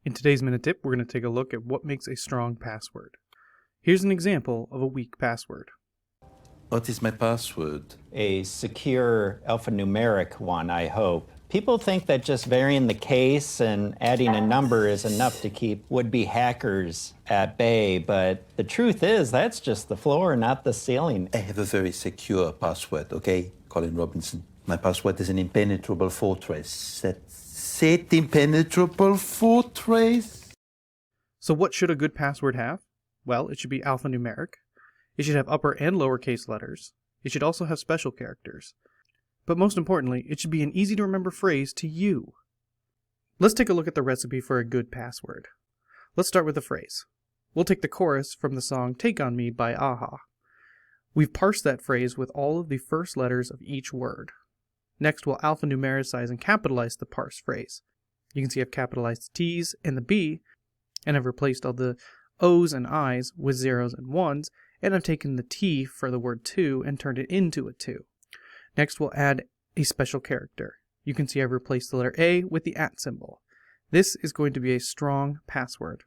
In today's Minute Tip, we're going to take a look at what makes a strong password. Here's an example of a weak password. What is my password? A secure alphanumeric one, I hope. People think that just varying the case and adding a number is enough to keep would-be hackers at bay, but the truth is that's just the floor, not the ceiling. I have a very secure password, okay, Colin Robinson? My password is an impenetrable fortress. That's it, impenetrable fortress. So what should a good password have? Well, it should be alphanumeric. It should have upper and lowercase letters. It should also have special characters. But most importantly, it should be an easy-to-remember phrase to you. Let's take a look at the recipe for a good password. Let's start with the phrase. We'll take the chorus from the song Take On Me by a-ha. We've parsed that phrase with all of the first letters of each word. Next, we'll alphanumericize and capitalize the parsed phrase. You can see I've capitalized the T's and the B, and I've replaced all the O's and I's with zeros and ones, and I've taken the T for the word to and turned it into a 2. Next, we'll add a special character. You can see I've replaced the letter A with the @ symbol. This is going to be a strong password.